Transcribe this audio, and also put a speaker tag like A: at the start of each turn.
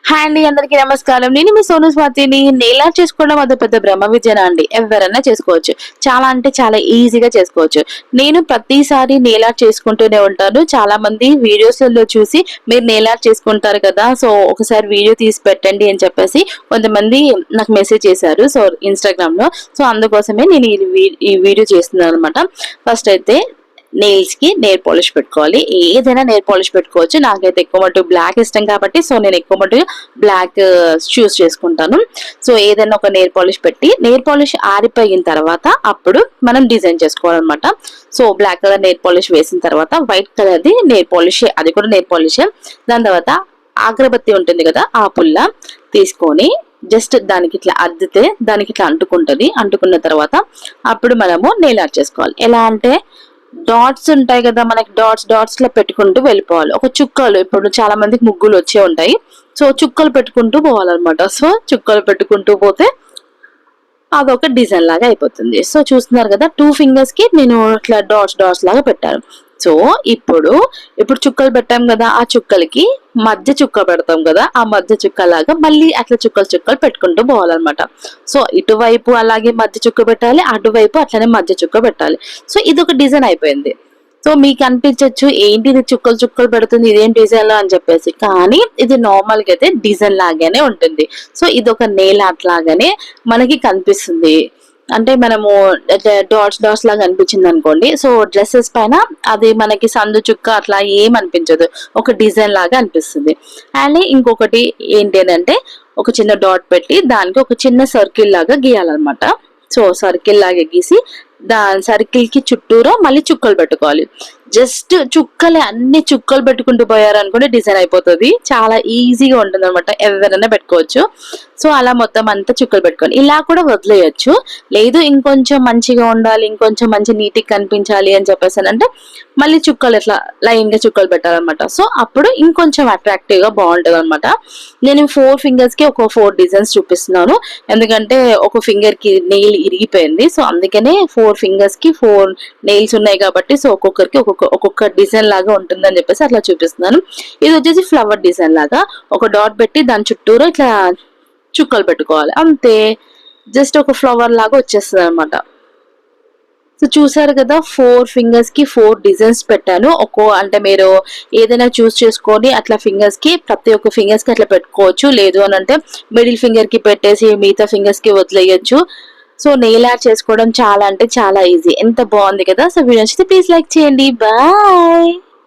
A: Hi అండి, అందరికీ నమస్కారం. నేను మీ సోను స్వాతిని. నెయిల్ ఆర్ట్ చేసుకోవడం అది పెద్ద బ్రహ్మ విద్యనా అండి? ఎవరైనా చేసుకోవచ్చు. చాలా అంటే చాలా ఈజీగా చేసుకోవచ్చు. నేను ప్రతిసారి నెయిల్ ఆర్ట్ చేసుకుంటూనే ఉంటాను. చాలా మంది వీడియోస్‌లలో చూసి మీరు నెయిల్ ఆర్ట్ చేసుకుంటారు కదా! సో, ఒకసారి వీడియో తీసి పెట్టండి అని చెప్పేసి కొంతమంది నాకు మెసేజ్ చేశారు. సో, ఇన్‌స్టాగ్రామ్‌లో. సో, అందుకోసమే నేను ఈ వీడియో చేస్తున్నాననమాట. ఫస్ట్ అయితే నెయిల్స్ కి నెయిల్ పాలిష్ పెట్టుకోవాలి. ఏదైనా నెయిల్ పాలిష్ పెట్టుకోవచ్చు. నాకైతే ఎక్కువ మటుకు బ్లాక్ ఇష్టం కాబట్టి సో నేను ఎక్కువ మటుకు బ్లాక్ చూస్ చేసుకుంటాను. సో ఏదైనా ఒక నెయిల్ పాలిష్ పెట్టి నెయిల్ పాలిష్ ఆరిపోయిన తర్వాత అప్పుడు మనం డిజైన్ చేసుకోవాలన్నమాట. So black colour nail polish వేసిన తర్వాత వైట్ కలర్ది నెయిల్ పాలిష్, అది కూడా నెయిల్ పాలిష్. దాని తర్వాత అగరబత్తి ఉంటుంది కదా, ఆ పుల్ల తీసుకొని జస్ట్ దానికి ఇట్లా అద్దితే దానికి ఇట్లా అంటుకుంటది. అంటుకున్న తర్వాత అప్పుడు మనము నెయిల్ ఆర్ట్ చేసుకోవాలి. ఎలా అంటే డాట్స్ ఉంటాయి కదా, మనకి డాట్స్ డాట్స్ లో పెట్టుకుంటూ వెళ్ళిపోవాలి. ఒక చుక్కలు, ఇప్పుడు చాలా మందికి ముగ్గులు వచ్చే ఉంటాయి. సో చుక్కలు పెట్టుకుంటూ పోవాలన్నమాట. సో చుక్కలు పెట్టుకుంటూ పోతే అదొక డిజైన్ లాగా అయిపోతుంది. సో చూస్తున్నారు కదా, 2 ఫింగర్స్ కి నేను ఇట్లా డాట్స్ డాట్స్ లాగా పెట్టాను. సో ఇప్పుడు చుక్కలు పెట్టాం కదా, ఆ చుక్కలకి మధ్య చుక్క పెడతాం కదా, ఆ మధ్య చుక్క లాగా మళ్ళీ అట్లా చుక్కలు చుక్కలు పెట్టుకుంటూ పోవాలన్నమాట. సో ఇటువైపు అలాగే మధ్య చుక్క పెట్టాలి, అటువైపు అట్లనే మధ్య చుక్క పెట్టాలి. సో ఇది ఒక డిజైన్ అయిపోయింది. సో మీకు అనిపించవచ్చు ఏంటి ఇది చుక్కలు చుక్కలు పెడుతుంది, ఇదేం డిజైన్ లో అని చెప్పేసి. కానీ ఇది నార్మల్ గా అయితే డిజైన్ లాగానే ఉంటుంది. సో ఇది ఒక నెయిల్ ఆర్ట్ లాగానే మనకి కనిపిస్తుంది. అంటే మనము డాట్స్ డాట్స్ లాగా అనిపించింది అనుకోండి, సో డ్రెస్సెస్ పైన అది మనకి సందు చుక్క అట్లా ఏం అనిపించదు, ఒక డిజైన్ లాగా అనిపిస్తుంది. అండ్ ఇంకొకటి ఏంటి అంటే ఒక చిన్న డాట్ పెట్టి దానికి ఒక చిన్న సర్కిల్ లాగా గీయాలన్నమాట. సో సర్కిల్ లాగా గీసి దాని సర్కిల్ కి చుట్టూరా మళ్ళీ చుక్కలు పెట్టుకోవాలి. జస్ట్ చుక్కలే, అన్ని చుక్కలు పెట్టుకుంటూ పోయారనుకోండి డిజైన్ అయిపోతుంది. చాలా ఈజీగా ఉంటుంది అనమాట, ఎవరైనా పెట్టుకోవచ్చు. సో అలా మొత్తం అంతా చుక్కలు పెట్టుకోవాలి. ఇలా కూడా వదిలేయచ్చు. లేదు ఇంకొంచెం మంచిగా ఉండాలి, ఇంకొంచెం మంచి నీట్గా కనిపించాలి అని చెప్పేసి అంటే మళ్ళీ చుక్కలు ఇట్లా లైన్ గా చుక్కలు పెట్టాలన్నమాట. సో అప్పుడు ఇంకొంచెం అట్రాక్టివ్ గా బాగుంటది అనమాట. నేను 4 ఫింగర్స్ కి ఒక 4 డిజైన్స్ చూపిస్తున్నాను. ఎందుకంటే ఒక ఫింగర్ కి నెయిల్ ఇరిగిపోయింది. సో అందుకనే 4 ఫింగర్స్ కి 4 నెయిల్స్ ఉన్నాయి కాబట్టి సో ఒక్కొక్కరికి ఒక్కొక్క డిజైన్ లాగా ఉంటుందని చెప్పేసి అట్లా చూపిస్తున్నాను. ఇది వచ్చేసి ఫ్లవర్ డిజైన్ లాగా ఒక డాట్ పెట్టి దాని చుట్టూరు ఇట్లా చుక్కలు పెట్టుకోవాలి, అంతే. జస్ట్ ఒక ఫ్లవర్ లాగా వచ్చేస్తుంది అనమాట. సో చూసారు కదా, 4 ఫింగర్స్ కి 4 డిజైన్స్ పెట్టాను. అంటే మీరు ఏదైనా చూస్ చేసుకొని అట్లా ఫింగర్స్ కి ప్రతి ఒక్క ఫింగర్స్ కి అట్లా పెట్టుకోవచ్చు. లేదు అని అంటే మిడిల్ ఫింగర్ కి పెట్టేసి మిగతా ఫింగర్స్ కి వదిలేయచ్చు. సో నెయిల్ ఆర్ట్ చేసుకోవడం చాలా అంటే చాలా ఈజీ. ఎంత బాగుంది కదా. సో వీడియో నచ్చితే ప్లీజ్ లైక్ చేయండి. బాయ్.